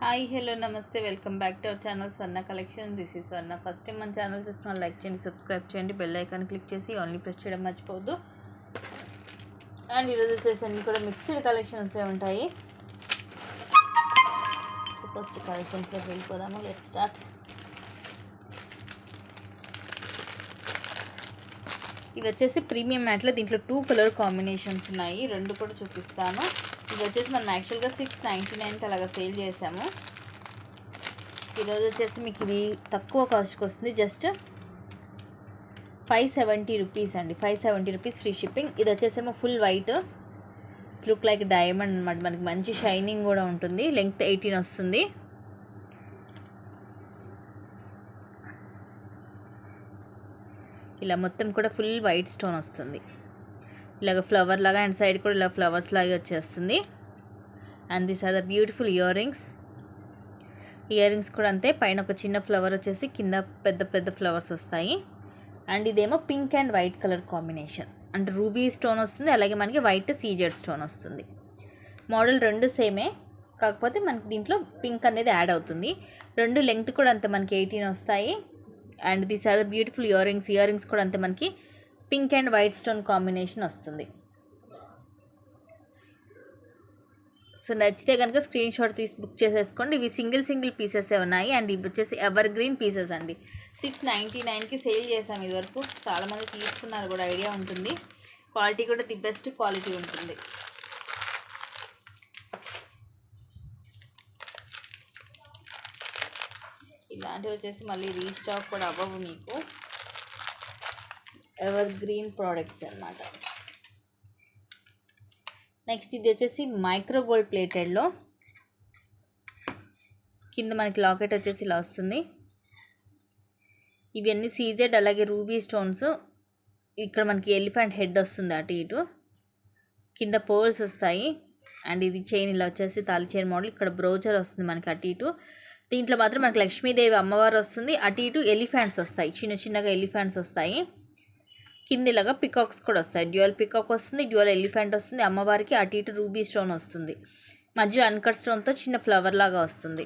Hi hello నమస్తే welcome back to our channel Swarna collection. This is Swarna. First time మన channel చూసిన like చేయండి, subscribe చేయండి, bell icon click చేసి only press చేయడం మర్చిపోవద్దు. అండ్ ఈరోజు వచ్చేసి అన్నీ కూడా మిక్స్డ్ కలెక్షన్స్ ఉంటాయి. ఫస్ట్ కలెక్షన్స్లోకి వెళ్ళిపోదాము. Let's start. ఇవి వచ్చేసి ప్రీమియం మ్యాట్లో దీంట్లో 2 కలర్ కాంబినేషన్స్ ఉన్నాయి. రెండు కూడా చూపిస్తాను. ఇది వచ్చేసి మనం యాక్చువల్గా 699 అలాగా సేల్ చేసాము. ఈరోజు వచ్చేసి మీకు ఇవి తక్కువ కాస్ట్కి వస్తుంది. జస్ట్ 570 రూపీస్ అండి. 570 రూపీస్ ఫ్రీ షిప్పింగ్. ఇది వచ్చేసేమో full white, look like diamond అనమాట. మనకి మంచి షైనింగ్ కూడా ఉంటుంది. లెంగ్త్ 18 వస్తుంది. ఇలా మొత్తం కూడా ఫుల్ వైట్ స్టోన్ వస్తుంది. ఇలాగ ఫ్లవర్ లాగా అండ్ సైడ్ కూడా ఇలా ఫ్లవర్స్ లాగా వచ్చేస్తుంది. And these are the beautiful earrings. Earrings కూడా అంతే, పైన ఒక చిన్న ఫ్లవర్ వచ్చేసి కింద పెద్ద పెద్ద ఫ్లవర్స్ వస్తాయి. అండ్ ఇదేమో pink and white colour combination. అంటే రూబీ స్టోన్ వస్తుంది, అలాగే మనకి వైట్ సీజెడ్ స్టోన్ వస్తుంది. మోడల్ రెండు సేమే, కాకపోతే మనకి దీంట్లో పింక్ అనేది యాడ్ అవుతుంది. రెండు లెంగ్త్ కూడా అంతే, మనకి 18 వస్తాయి. And these are the beautiful earrings. Earrings కూడా అంతే, మనకి pink and white stone combination వస్తుంది. సో నచ్చితే కనుక స్క్రీన్ షాట్ తీసి బుక్ చేసేసుకోండి. ఇవి సింగిల్ పీసెస్ ఉన్నాయి. అండ్ ఇవి వచ్చేసి ఎవర్ గ్రీన్ పీసెస్ అండి. 699కి సేల్ చేసాం ఇదివరకు. చాలామంది తీసుకున్నారు కూడా, ఐడియా ఉంటుంది. క్వాలిటీ కూడా ది బెస్ట్ క్వాలిటీ ఉంటుంది. ఇలాంటివి వచ్చేసి మళ్ళీ రీస్టాక్ కూడా అవ్వవు మీకు. ఎవర్ గ్రీన్ ప్రోడక్ట్స్ అన్నమాట. నెక్స్ట్ ఇది వచ్చేసి మైక్రో గోల్డ్ ప్లేటెడ్లో కింద మనకి లాకెట్ వచ్చేసి ఇలా వస్తుంది. ఇవన్నీ సీజెడ్, అలాగే రూబీ స్టోన్స్. ఇక్కడ మనకి ఎలిఫెంట్ హెడ్ వస్తుంది అటు ఇటు, కింద పర్ల్స్ వస్తాయి. అండ్ ఇది చైన్ ఇలా వచ్చేసి తాళి చైన్ మోడల్. ఇక్కడ బ్రోచర్ వస్తుంది మనకి అటు ఇటు. దీంట్లో మాత్రం మనకి లక్ష్మీదేవి అమ్మవారు వస్తుంది. అటు ఇటు ఎలిఫెంట్స్ వస్తాయి, చిన్న చిన్నగా ఎలిఫెంట్స్ వస్తాయి. కింద ఇలాగా పికాక్స్ కూడా వస్తాయి. డ్యూయల్ పికాక్ వస్తుంది, డ్యూయల్ ఎలిఫెంట్ వస్తుంది. అమ్మవారికి అటు ఇటు రూబీ స్టోన్ వస్తుంది. మధ్యలో అన్కట్ స్టోన్తో చిన్న ఫ్లవర్ లాగా వస్తుంది.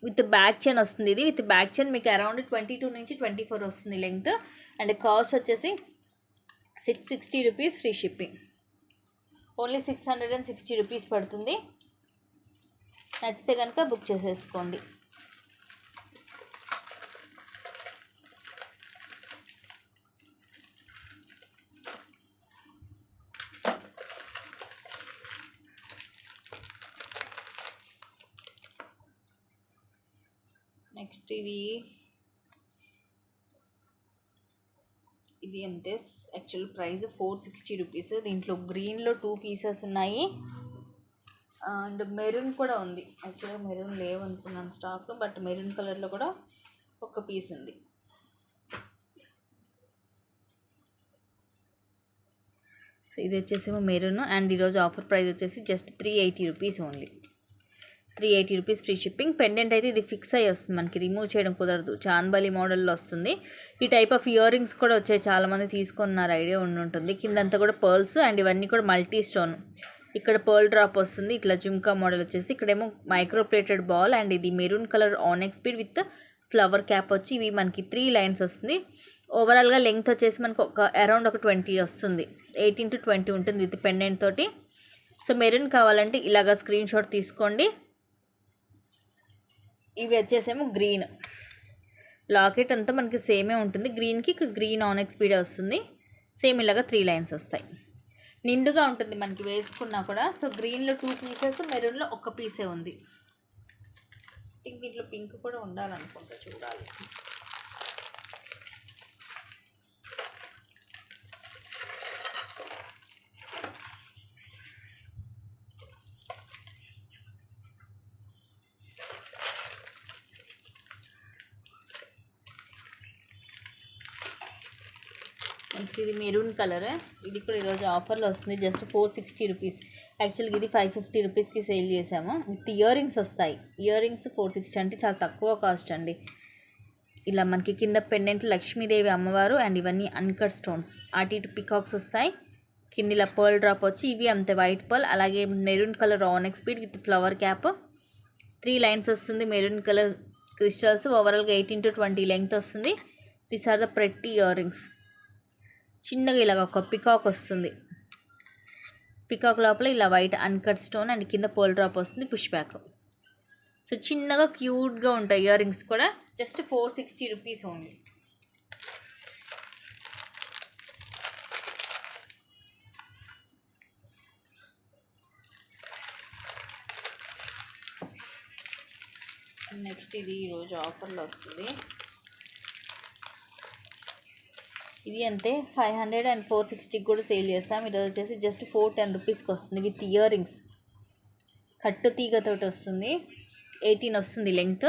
విత్ బ్యాక్ చైన్ వస్తుంది. ఇది విత్ బ్యాక్ చైన్ మీకు అరౌండ్ 22 నుంచి 24 వస్తుంది లెంగ్త్. అండ్ కాస్ట్ వచ్చేసి 660 rupees free shipping. Only 660 rupees పడుతుంది. నచ్చితే కనుక బుక్ చేసేసుకోండి. నెక్స్ట్ ఇది అంతే. Actual price 460 rupees. దీంట్లో గ్రీన్లో 2 పీసెస్ ఉన్నాయి. అండ్ మెరూన్ కూడా ఉంది. యాక్చువల్గా మెరూన్ లేవు అనుకున్నాను స్టాక్, బట్ మెరూన్ కలర్లో కూడా ఒక పీస్ ఉంది. సో ఇది వచ్చేసేమో మెరూన్. అండ్ ఈరోజు ఆఫర్ ప్రైస్ వచ్చేసి just 380 rupees only. 380 rupees free shipping. Pendant అయితే ఇది ఫిక్స్ అయ్యి వస్తుంది, మనకి రిమూవ్ చేయడం కుదరదు. చాందబాలి మోడల్లో వస్తుంది. ఈ టైప్ ఆఫ్ ఇయర్ రింగ్స్ కూడా వచ్చాయి, చాలామంది తీసుకున్నారు, ఐడియా ఉంటుంది. కిందంతా కూడా పర్ల్స్. అండ్ ఇవన్నీ కూడా మల్టీ స్టోన్. ఇక్కడ పర్ల్ డ్రాప్ వస్తుంది, ఇట్లా జుమ్కా మోడల్ వచ్చేసి. ఇక్కడేమో మైక్రో ప్లేటెడ్ బాల్. అండ్ ఇది maroon colour onyx bead with flower cap వచ్చి ఇవి మనకి 3 లైన్స్ వస్తుంది. ఓవరాల్గా లెంగ్త్ వచ్చేసి మనకు అరౌండ్ 20 వస్తుంది. 18 to 20 ఉంటుంది విత్ పెండెంట్ తోటి. సో మెరూన్ కావాలంటే ఇలాగా స్క్రీన్ షాట్ తీసుకోండి. ఇవి వచ్చేసేమో గ్రీన్. లాకెట్ అంతా మనకి సేమే ఉంటుంది. గ్రీన్కి ఇక్కడ గ్రీన్ ఆనెక్స్ బీడ్ వస్తుంది. సేమ్ ఇలాగా 3 లైన్స్ వస్తాయి. నిండుగా ఉంటుంది మనకి వేసుకున్నా కూడా. సో గ్రీన్లో 2 పీసెస్, మెరూన్లో 1 పీసే ఉంది. థింక్ దీంట్లో పింక్ కూడా ఉండాలనుకుంటా, చూడాలి. నెక్స్ట్ ఇది మెరూన్ కలర్. ఇది కూడా ఈరోజు ఆఫర్లో వస్తుంది. Just 460 rupees. యాక్చువల్గా ఇది 550 రూపీస్కి సేల్ చేసాము. విత్ ఇయర్ రింగ్స్ వస్తాయి. ఇయర్ రింగ్స్ 460 అంటే చాలా తక్కువ కాస్ట్ అండి. ఇలా మనకి కింద పెండెంట్ లక్ష్మీదేవి అమ్మవారు. అండ్ ఇవన్నీ అన్కట్ స్టోన్స్. అటు ఇటు పికాక్స్ వస్తాయి. కింద ఇలా పర్ల్ డ్రాప్ వచ్చి ఇవి అంతే వైట్ పర్ల్. అలాగే maroon colour onyx bead with flower cap. 3 lines వస్తుంది, మెరూన్ కలర్ క్రిస్టల్స్. ఓవరాల్గా 18 to 20 లెంగ్త్ వస్తుంది. These are the pretty earrings. చిన్నగా ఇలాగ ఒక పికాక్ వస్తుంది. పికాక్ లోపల ఇలా వైట్ అన్కట్ స్టోన్ అండ్ కింద పోల్ డ్రాప్ వస్తుంది, పుష్ బ్యాక్. సో చిన్నగా క్యూట్గా ఉంటాయి ఇయర్ రింగ్స్ కూడా. Just 460 rupees only. నెక్స్ట్ ఇది ఈరోజు ఆఫర్లో వస్తుంది. ఇది అంతే 500 అండ్ 460 కూడా సేల్ చేస్తాం. ఈరోజు వచ్చేసి జస్ట్ 410 రూపీస్కి వస్తుంది విత్ ఇయర్ రింగ్స్. కట్టు తీగతోటి వస్తుంది. 18 వస్తుంది లెంగ్త్.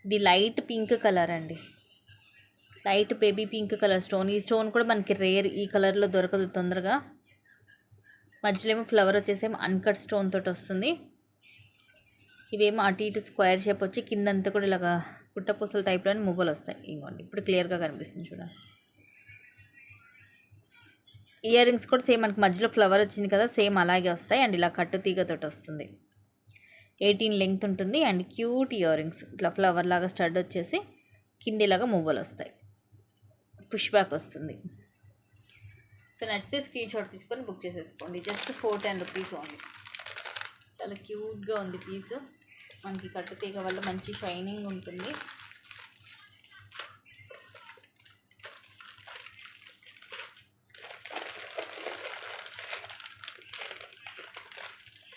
ఇది లైట్ పింక్ కలర్ అండి, light baby pink colour stone. ఈ స్టోన్ కూడా మనకి రేర్, ఈ కలర్లో దొరకదు తొందరగా. మధ్యలో ఏమో ఫ్లవర్ వచ్చేసేమో అన్కట్ స్టోన్ తోటి వస్తుంది. ఇవేమో అటు ఇటు స్క్వేర్ షేప్ వచ్చి కిందంతా కూడా ఇలాగా పుట్టపూసల టైప్లోని మువ్వలు వస్తాయి. ఇంకోండి ఇప్పుడు క్లియర్గా కనిపిస్తుంది చూడండి. ఇయర్ రింగ్స్ కూడా సేమ్ మనకి మధ్యలో ఫ్లవర్ వచ్చింది కదా, సేమ్ అలాగే వస్తాయి. అండ్ ఇలా కట్టు తీగతోటి వస్తుంది. 18 లెంగ్త్ ఉంటుంది. అండ్ క్యూట్ ఇయర్ రింగ్స్, ఇట్లా ఫ్లవర్ లాగా స్టడ్ వచ్చేసి కింద ఇలాగా మువ్వలు వస్తాయి, పుష్ బ్యాక్ వస్తుంది. సో నచ్చితే స్క్రీన్ షాట్ తీసుకొని బుక్ చేసేసుకోండి. Just 410 rupees only. చాలా క్యూట్గా ఉంది పీస్. మనకి కట్టు తీగ వల్ల మంచి షైనింగ్ ఉంటుంది.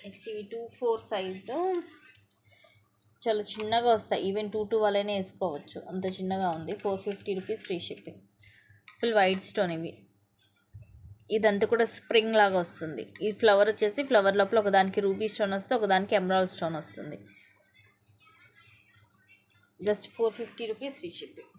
నెక్స్ట్ ఇవి 2-4 సైజు, చాలా చిన్నగా వస్తాయి. ఈవెన్ 2-2 వాళ్ళైనా వేసుకోవచ్చు, అంత చిన్నగా ఉంది. 450 rupees free shipping. Full white stone ఇవి. ఇదంతా కూడా స్ప్రింగ్ లాగా వస్తుంది. ఈ ఫ్లవర్ వచ్చేసి ఫ్లవర్ లోపల ఒకదానికి రూబీ స్టోన్ వస్తుంది, ఒకదానికి ఎమరాల్డ్ స్టోన్ వస్తుంది. Just 450 rupees free shipping.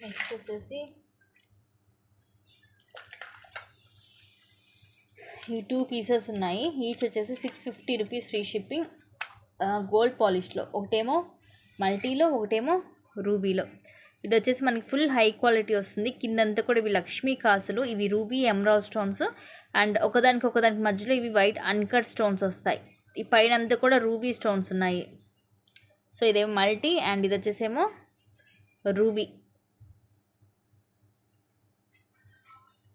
Next వచ్చేసి ఈ 2 పీసెస్ ఉన్నాయి. ఈచ్ వచ్చేసి 650 రూపీస్ ఫ్రీ షిప్పింగ్. గోల్డ్ పాలిష్లో, ఒకటేమో మల్టీలో, ఒకటేమో రూబీలో. ఇది వచ్చేసి మనకి ఫుల్ హై క్వాలిటీ వస్తుంది. కిందంతా కూడా ఇవి లక్ష్మీ కాసులు, ఇవి రూబీ ఎమరాల్డ్ స్టోన్స్. అండ్ ఒకదానికి మధ్యలో ఇవి వైట్ అన్కట్ స్టోన్స్ వస్తాయి. ఈ పైన అంతా కూడా రూబీ స్టోన్స్ ఉన్నాయి. సో ఇదేమో మల్టీ అండ్ ఇది వచ్చేసేమో రూబీ.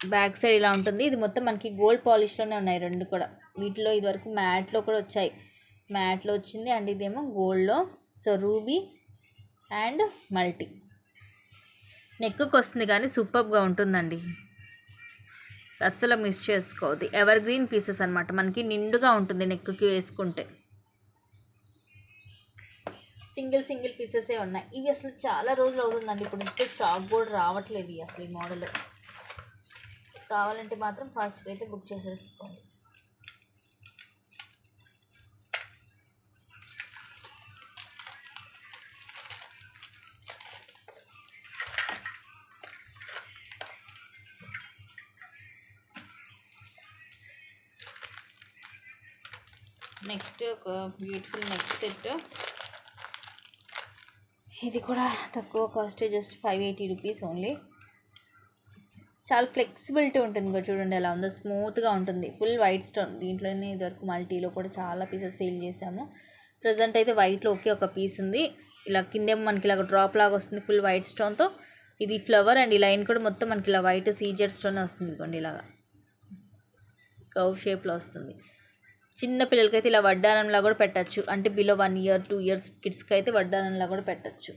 బ్యాక్ సైడ్ ఇలా ఉంటుంది. ఇది మొత్తం మనకి గోల్డ్ పాలిష్లోనే ఉన్నాయి రెండు కూడా. వీటిలో ఇదివరకు మ్యాట్లో కూడా వచ్చాయి, మ్యాట్లో వచ్చింది. అండ్ ఇదేమో గోల్డ్లో. So ruby and multi. నెక్కి వస్తుంది కానీ సూపర్గా ఉంటుందండి, అస్సలు మిస్ చేసుకోవద్దు. ఎవర్ గ్రీన్ పీసెస్ అనమాట, మనకి నిండుగా ఉంటుంది నెక్కి వేసుకుంటే. సింగిల్ పీసెసే ఉన్నాయి. ఇవి అసలు చాలా రోజులు అవుతుందండి, ఇప్పుడు స్టాక్ కూడా రావట్లేదు అసలు ఈ మోడల్. కావాలంటే మాత్రం ఫాస్ట్గా అయితే బుక్ చేసేసుకోండి. నెక్స్ట్ ఒక బ్యూటిఫుల్ నెక్ సెట్. ఇది కూడా తక్కువ కాస్టే, జస్ట్ 580 రూపీస్ ఓన్లీ. చాలా ఫ్లెక్సిబిలిటీ ఉంటుంది ఇంకా చూడండి ఎలా ఉందో, స్మూత్గా ఉంటుంది. Full white stone. దీంట్లోనే ఇదివరకు మల్టీలో కూడా చాలా పీసెస్ సేల్ చేసాము. ప్రజెంట్ అయితే వైట్లో ఒకే ఒక పీస్ ఉంది. ఇలా కిందేమో మనకి ఇలా డ్రాప్ లాగా వస్తుంది ఫుల్ వైట్ స్టోన్తో. ఇది ఫ్లవర్ అండ్ ఈ లైన్ కూడా మొత్తం మనకి ఇలా వైట్ సీజెడ్ స్టోన్ వస్తుంది. ఇదిగోండి ఇలాగా కర్వ్ షేప్లో వస్తుంది. చిన్న పిల్లలకైతే ఇలా వడ్డానంలా కూడా పెట్టచ్చు, అంటే బిలో 1 year 2 years కిడ్స్కి అయితే వడ్డానంలా కూడా పెట్టచ్చు.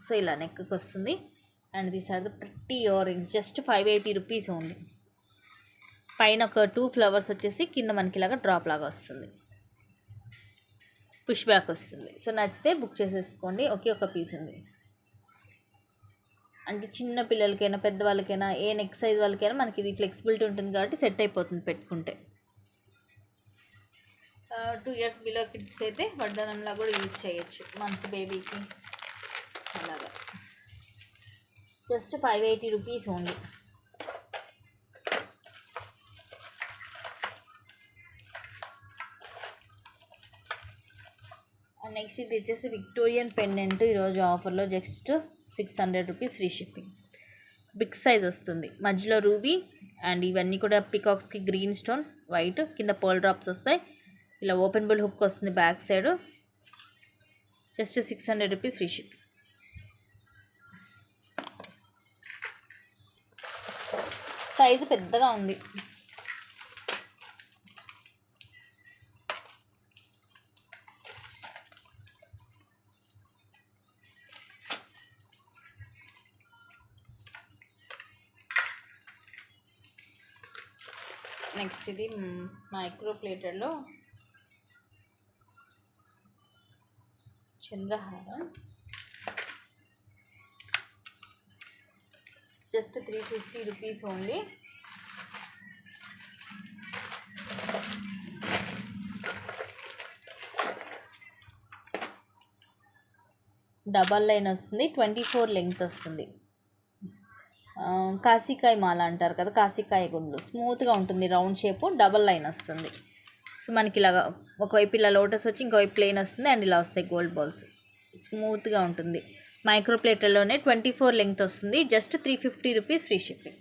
సో ఇలా నెక్కి వస్తుంది. And these are the pretty earrings. Just 580 rupees only. పైన ఒక 2 ఫ్లవర్స్ వచ్చేసి కింద మనకి ఇలాగా డ్రాప్ లాగా వస్తుంది. పుష్ బ్యాక్ వస్తుంది. సో నచ్చితే బుక్ చేసేసుకోండి. ఒకే ఒక పీస్ ఉంది. అంటే చిన్న పిల్లలకైనా పెద్దవాళ్ళకైనా ఏ నెక్ సైజ్ వాళ్ళకైనా మనకి ఇది ఫ్లెక్సిబిలిటీ ఉంటుంది కాబట్టి సెట్ అయిపోతుంది పెట్టుకుంటే. 2 years బిలో కిడ్స్కి అయితే వడ్డానంలా కూడా యూజ్ చేయొచ్చు. మంత్స్ బేబీకి అలాగా. Just 580 rupees only. నెక్స్ట్ ఇది వచ్చేసి విక్టోరియన్ పెండెంట్. ఈరోజు ఆఫర్లో just 600 rupees free shipping. Big size వస్తుంది. మధ్యలో రూబీ అండ్ ఇవన్నీ కూడా పికాక్స్కి గ్రీన్ స్టోన్ వైట్, కింద పర్ల్ డ్రాప్స్ వస్తాయి. ఇలా ఓపెన్ బుల్ హుక్ వస్తుంది back side. Just 600 rupees free shipping. Size పెద్దగా ఉంది. నెక్స్ట్ ఇది మైక్రో ప్లేటర్లో చంద్రహారం. Just 350 rupees only. Double line వస్తుంది. 24 లెంగ్త్ వస్తుంది. కాశీకాయ మాల అంటారు కదా, కాశీకాయ గుండ్లు. స్మూత్గా ఉంటుంది, రౌండ్ షేపు, డబల్ లైన్ వస్తుంది. సో మనకి ఇలాగా ఒకవైపు ఇలా లోటస్ వచ్చి ఇంకోవైపు ప్లెయిన్ వస్తుంది అండ్ ఇలా వస్తాయి గోల్డ్ బాల్స్. స్మూత్గా ఉంటుంది. మైక్రో ప్లేటర్లోనే 24 లెంగ్త్ వస్తుంది. Just 350 rupees free shipping.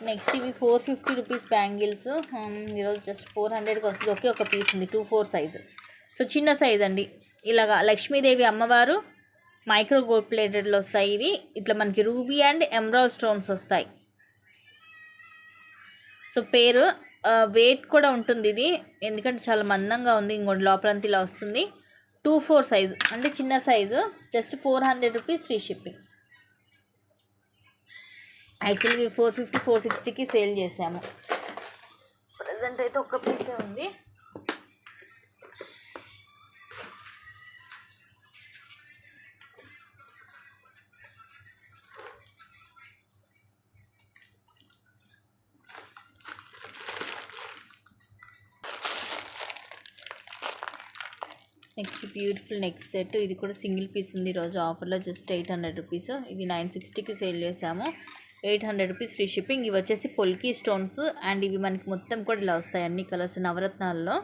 Next ఇవి 450 రూపీస్ బ్యాంగిల్స్. ఈరోజు జస్ట్ 400కి వస్తుంది. ఒకే ఒక పీస్ ఉంది. 2/4 సైజు. సో చిన్న సైజ్ అండి. ఇలాగా లక్ష్మీదేవి అమ్మవారు మైక్రో గోల్డ్ ప్లేటెడ్లో వస్తాయి ఇవి. ఇట్లా మనకి రూబీ అండ్ ఎమరాల్డ్ స్టోన్స్ వస్తాయి. సో పేరు వెయిట్ కూడా ఉంటుంది ఇది, ఎందుకంటే చాలా మందంగా ఉంది. ఇంకోటి లోపలంతా ఇలా వస్తుంది. 2/4 సైజు అంటే చిన్న size. Just 400 rupees free shipping. Actually 450 460కి సేల్ చేసాము. ప్రజెంట్ అయితే ఒక్క పీసే ఉంది. Next beautiful neck set. ఇది కూడా సింగిల్ పీస్ ఉంది. ఈరోజు ఆఫర్లో జస్ట్ 800 రూపీస్. ఇది 960కి సేల్ చేసాము. 800 రూపీస్ ఫ్రీ షిప్పింగ్. ఇవి వచ్చేసి పొల్కీ స్టోన్స్ అండ్ ఇవి మనకి మొత్తం కూడా ఇలా వస్తాయి. అన్ని కలర్స్ నవరత్నాల్లో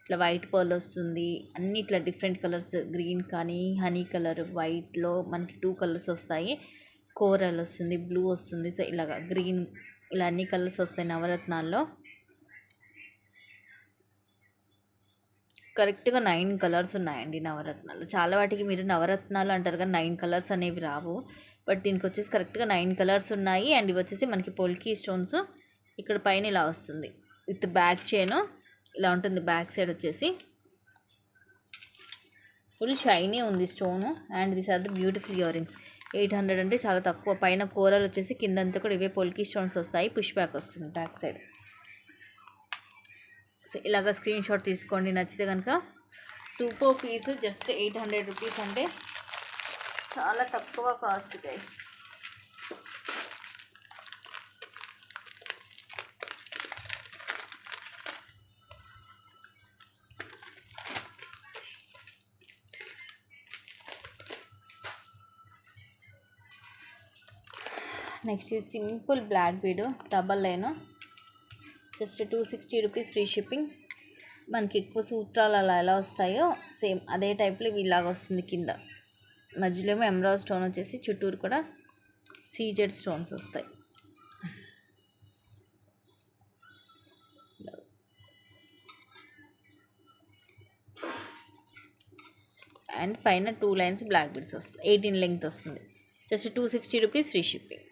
ఇట్లా వైట్ పర్ల్ వస్తుంది. అన్ని ఇట్లా డిఫరెంట్ కలర్స్, గ్రీన్ కానీ హనీ కలర్, వైట్లో మనకి 2 కలర్స్ వస్తాయి. కోరల్ వస్తుంది, బ్లూ వస్తుంది. సో ఇలాగా గ్రీన్, ఇలా అన్ని కలర్స్ వస్తాయి నవరత్నాల్లో. కరెక్ట్గా 9 కలర్స్ ఉన్నాయండి నవరత్నాలు. చాలా వాటికి మీరు నవరత్నాలు అంటారు కానీ 9 కలర్స్ అనేవి రావు. బట్ దీనికి వచ్చేసి కరెక్ట్గా 9 కలర్స్ ఉన్నాయి. అండ్ ఇవి వచ్చేసి మనకి పోల్కీ స్టోన్స్. ఇక్కడ పైన ఇలా వస్తుంది విత్ బ్యాక్ చైన్. ఇలా ఉంటుంది బ్యాక్ సైడ్ వచ్చేసి. ఫుల్ షైనీ ఉంది stone. And these are the beautiful earrings. 800 అంటే చాలా తక్కువ. పైన కూరలు వచ్చేసి కిందంతా కూడా ఇవే పోల్కీ స్టోన్స్ వస్తాయి. పుష్ బ్యాక్ వస్తుంది బ్యాక్ సైడ్. సో ఇలాగ స్క్రీన్ షాట్ తీసుకోండి నచ్చితే కనుక. Super piece. జస్ట్ 800 రూపీస్ అంటే చాలా తక్కువ cost guys. Next simple black bead double line. Just 260 rupees free shipping. మనకి ఎక్కువ సూత్రాలు అలా ఎలా వస్తాయో సేమ్ అదే టైప్లో ఇవి ఇలాగ వస్తుంది. కింద మధ్యలో ఏమో ఎమరాల్డ్ స్టోన్ వచ్చేసి చుట్టూరు కూడా సీజెడ్ స్టోన్స్ వస్తాయి. అండ్ పైన 2 లైన్స్ బ్లాక్ బీడ్స్ వస్తాయి. 18 లెంగ్త్ వస్తుంది. Just 260 rupees free shipping.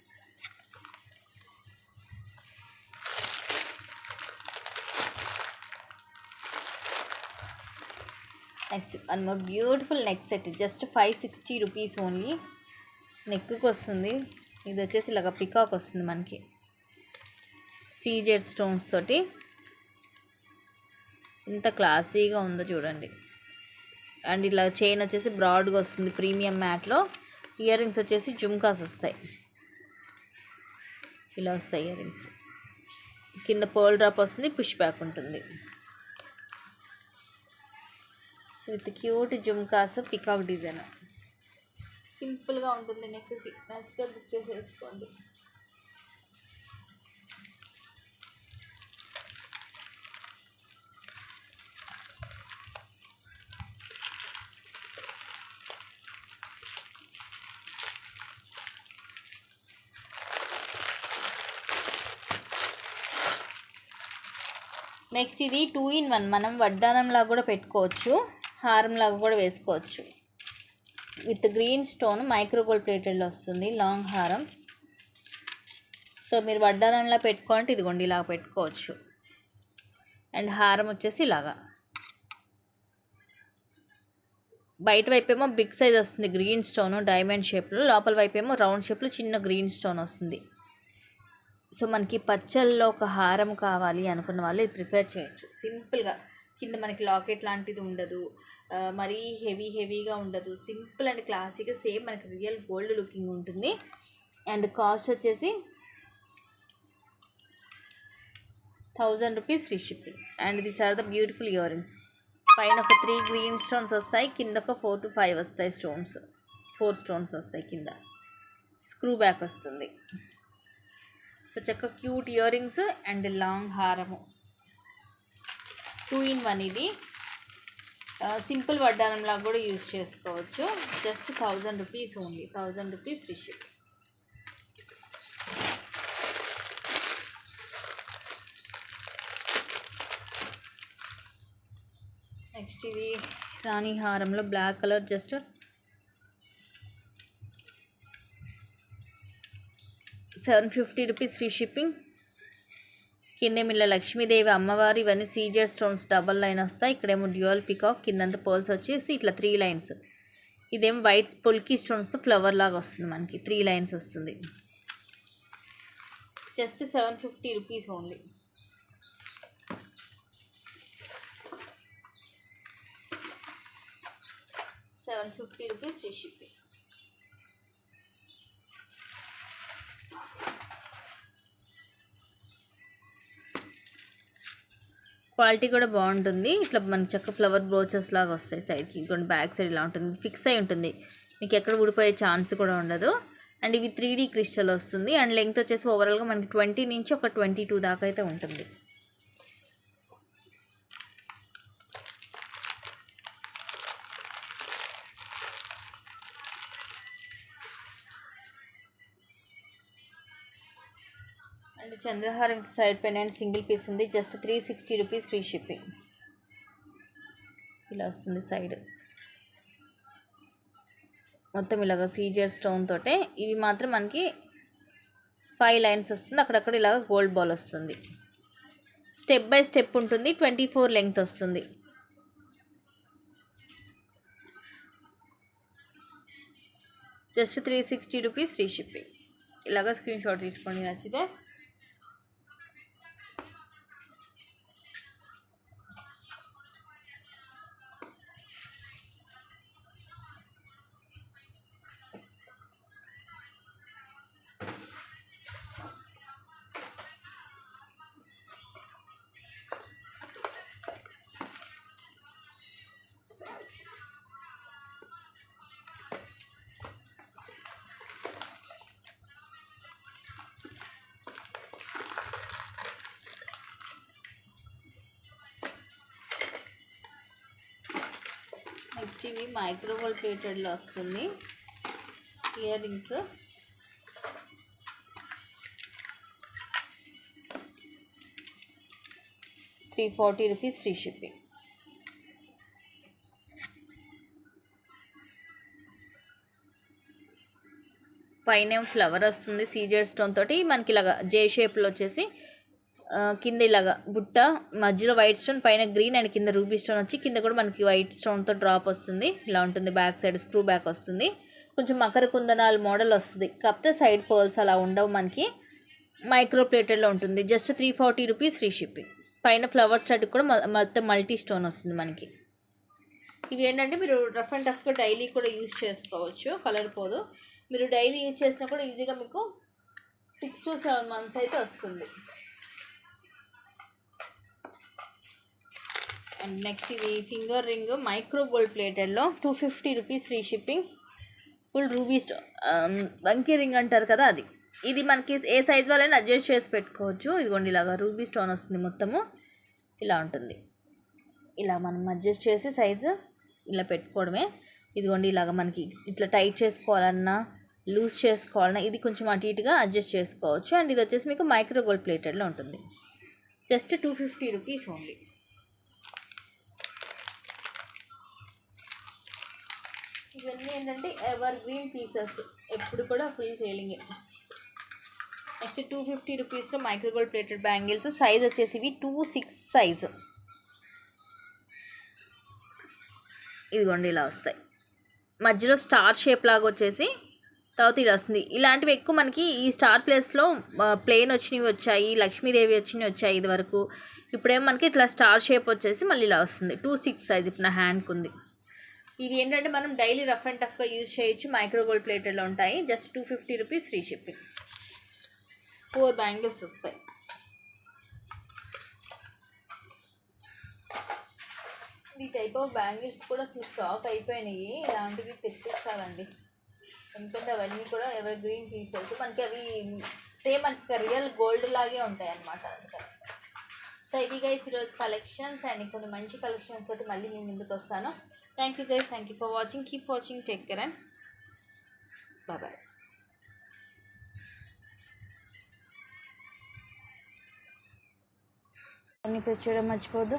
Next one more beautiful neck set. Just 560 rupees only. నెక్కి వస్తుంది. ఇది వచ్చేసి ఇలాగ పికాక్ వస్తుంది మనకి సీజెడ్ స్టోన్స్ తోటి. ఎంత క్లాసీగా ఉందో చూడండి. అండ్ ఇలా చైన్ వచ్చేసి బ్రాడ్గా వస్తుంది ప్రీమియం మ్యాట్లో. ఇయర్ రింగ్స్ వచ్చేసి జుమ్కాస్ వస్తాయి, ఇలా వస్తాయి ఇయర్ రింగ్స్. కింద పర్ల్ డ్రాప్ వస్తుంది, పుష్ బ్యాక్ ఉంటుంది. With cute jhumkas, peacock design. సింపుల్గా ఉంటుంది, నెక్కి నచ్చితే బుక్ చేసేసుకోండి. నెక్స్ట్ ఇది 2-in-1, మనం వడ్డానంలాగా కూడా పెట్టుకోవచ్చు, హారంలాగా కూడా వేసుకోవచ్చు. With green stone micro gold ప్లేటెడ్లో వస్తుంది లాంగ్ హారం. సో మీరు వడ్డానంలా పెట్టుకోవాలంటే ఇదిగోండి ఇలా పెట్టుకోవచ్చు. అండ్ హారం వచ్చేసి ఇలాగా బయట వైపేమో బిగ్ సైజ్ వస్తుంది గ్రీన్ స్టోన్ డైమండ్ షేప్లో, లోపల వైపేమో రౌండ్ షేప్లో చిన్న గ్రీన్ స్టోన్ వస్తుంది. సో మనకి పచ్చల్లో ఒక హారం కావాలి అనుకున్న వాళ్ళు ఇది ప్రిఫర్ చేయొచ్చు. సింపుల్గా కింద మనకి లాకెట్ లాంటిది ఉండదు, మరీ హెవీగా ఉండదు, సింపుల్ అండ్ క్లాసీగా సేమ్ మనకి రియల్ గోల్డ్ లుకింగ్ ఉంటుంది. అండ్ కాస్ట్ వచ్చేసి 1000 rupees free shipping. And these are the beautiful earrings. పైన ఒక 3 గ్రీన్ స్టోన్స్ వస్తాయి, కింద ఒక 4 to 5 వస్తాయి స్టోన్స్, 4 స్టోన్స్ వస్తాయి కింద. స్క్రూ బ్యాక్ వస్తుంది. సో చక్కగా cute earrings and long హారము. 2-in-1 ఇది. సింపుల్ వడ్డానంలాగా కూడా యూజ్ చేసుకోవచ్చు. Just 1000 rupees only, 1000 rupees free ship. Next ఇది రాణి హారంలో black colour, just 750 rupees free shipping. కిందేమో ఇలా లక్ష్మీదేవి అమ్మవారు, ఇవన్నీ సీజర్ స్టోన్స్ డబల్ లైన్ వస్తాయి. ఇక్కడేమో డ్యూయల్ పికాక్, కిందంతా పర్ల్స్ వచ్చేసి ఇట్లా 3 లైన్స్. ఇదేమో వైట్ పొల్కీ స్టోన్స్తో ఫ్లవర్ లాగా వస్తుంది, మనకి 3 లైన్స్ వస్తుంది. Just 750 rupees only. ₹750 free shipping. Quality కూడా బాగుంటుంది. ఇట్లా మనకి చక్క ఫ్లవర్ బ్రోచెస్ లాగా వస్తాయి సైడ్కి, ఇంకొంచెం బ్యాక్ సైడ్ ఇలా ఉంటుంది, ఫిక్స్ అయి ఉంటుంది, మీకు ఎక్కడ ఊడిపోయే ఛాన్స్ కూడా ఉండదు. అండ్ ఇవి 3D క్రిస్టల్ వస్తుంది. అండ్ లెంగ్త్ వచ్చేసి ఓవరాల్గా మనకి 20 నుంచి ఒక 22 దాకా అయితే ఉంటుంది. అండ్ చంద్రహారం సైడ్ పెండెంట్ సింగిల్ పీస్ ఉంది, జస్ట్ 360 రూపీస్ ఫ్రీ షిప్పింగ్. ఇలా వస్తుంది సైడ్ మొత్తం ఇలాగ సీజర్ స్టోన్ తోటే. ఇవి మాత్రం మనకి 5 లైన్స్ వస్తుంది, అక్కడక్కడ ఇలాగ గోల్డ్ బాల్ వస్తుంది. స్టెప్ బై స్టెప్ ఉంటుంది, 24 లెంగ్త్ వస్తుంది. Just 360 rupees free shipping. ఇలాగ స్క్రీన్ షాట్ తీసుకోండి నచ్చితే. నెక్స్ట్ ఇవి మైక్రోవేవ్ ప్లేటెడ్లో వస్తుంది ఇయర్ రింగ్స్. ₹340 free shipping. పైన ఫ్లవర్ వస్తుంది సీజర్ స్టోన్ తోటి, మనకి ఇలాగా జే షేప్లో వచ్చేసి కింద ఇలాగా బుట్ట, మధ్యలో వైట్ స్టోన్, పైన గ్రీన్ అండ్ కింద రూబీ స్టోన్ వచ్చి కింద కూడా మనకి వైట్ స్టోన్తో డ్రాప్ వస్తుంది. ఇలా ఉంటుంది, బ్యాక్ సైడ్ స్క్రూ బ్యాక్ వస్తుంది. కొంచెం మకర కుందనాలు మోడల్ వస్తుంది, కాకపోతే సైడ్ పర్ల్స్ అలా ఉండవు, మనకి మైక్రో ప్లేటెడ్లో ఉంటుంది. Just ₹340 free shipping. పైన ఫ్లవర్ స్టడ్ కూడా మొత్తం మల్టీ స్టోన్ వస్తుంది మనకి. ఇవి ఏంటంటే మీరు రఫ్ అండ్ టఫ్గా డైలీ కూడా యూజ్ చేసుకోవచ్చు, కలర్ పోదు. మీరు డైలీ యూజ్ చేసినా కూడా ఈజీగా మీకు 6 to 7 months అయితే వస్తుంది. అండ్ నెక్స్ట్ ఇది ఫింగర్ రింగ్ మైక్రో గోల్డ్ ప్లేటెడ్లో 250 rupees free shipping. Full ruby వంకీ రింగ్ అంటారు కదా అది. ఇది మనకి ఏ సైజ్ వాళ్ళైనా అడ్జస్ట్ చేసి పెట్టుకోవచ్చు. ఇదిగోండి ఇలాగా రూబీ స్టోన్ వస్తుంది, మొత్తము ఇలా ఉంటుంది. ఇలా మనం అడ్జస్ట్ చేసి సైజు ఇలా పెట్టుకోవడమే. ఇదిగోండి ఇలాగ మనకి ఇట్లా టైట్ చేసుకోవాలన్నా లూజ్ చేసుకోవాలన్నా ఇది కొంచెం అటు ఇటుగా అడ్జస్ట్ చేసుకోవచ్చు. అండ్ ఇది వచ్చేసి మీకు మైక్రో గోల్డ్ ప్లేటెడ్లో ఉంటుంది. Just 250 rupees only. ఇవన్నీ ఏంటంటే ఎవర్ గ్రీన్ పీసెస్, ఎప్పుడు కూడా ఫ్రీ సేలింగే. నెక్స్ట్ 250 రూపీస్లో micro gold plated bangles. Size వచ్చేసి ఇవి 2-6 సైజు. ఇదిగోండి ఇలా వస్తాయి. మధ్యలో స్టార్ షేప్ లాగా వచ్చేసి తర్వాత ఇలా వస్తుంది. ఇలాంటివి ఎక్కువ మనకి ఈ స్టార్ ప్లేస్లో ప్లెయిన్ వచ్చినవి వచ్చాయి, లక్ష్మీదేవి వచ్చినవి వచ్చాయి ఇది వరకు. ఇప్పుడేమో మనకి ఇట్లా స్టార్ షేప్ వచ్చేసి మళ్ళీ ఇలా వస్తుంది. 2-6 సైజ్ ఇప్పుడు నా హ్యాండ్కి ఉంది. ఇవి ఏంటంటే మనం డైలీ రఫ్ అండ్ టఫ్గా యూజ్ చేయొచ్చు. మైక్రో గోల్డ్ ప్లేటెడ్లో ఉంటాయి. Just 250 rupees free shipping. 4 bangles వస్తాయి. ఈ టైప్ ఆఫ్ బ్యాంగిల్స్ కూడా అసలు స్టాక్ అయిపోయినాయి. ఇలాంటివి తెప్పించాలండి, ఎందుకంటే అవన్నీ కూడా ఎవర్ గ్రీన్ పీసెస్. మనకి అవి సేమ్ మనకి రియల్ గోల్డ్ లాగే ఉంటాయి అన్నమాట. అందుకని సో ఇవి గైస్ ఈరోజు కలెక్షన్స్. అండ్ కొన్ని మంచి కలెక్షన్స్ తోటి మళ్ళీ నేను ముందుకు వస్తాను. Thank you guys, thank you for watching. Keep watching, take care and bye. అన్ని ప్రెస్ చేయడం మర్చిపోద్దు.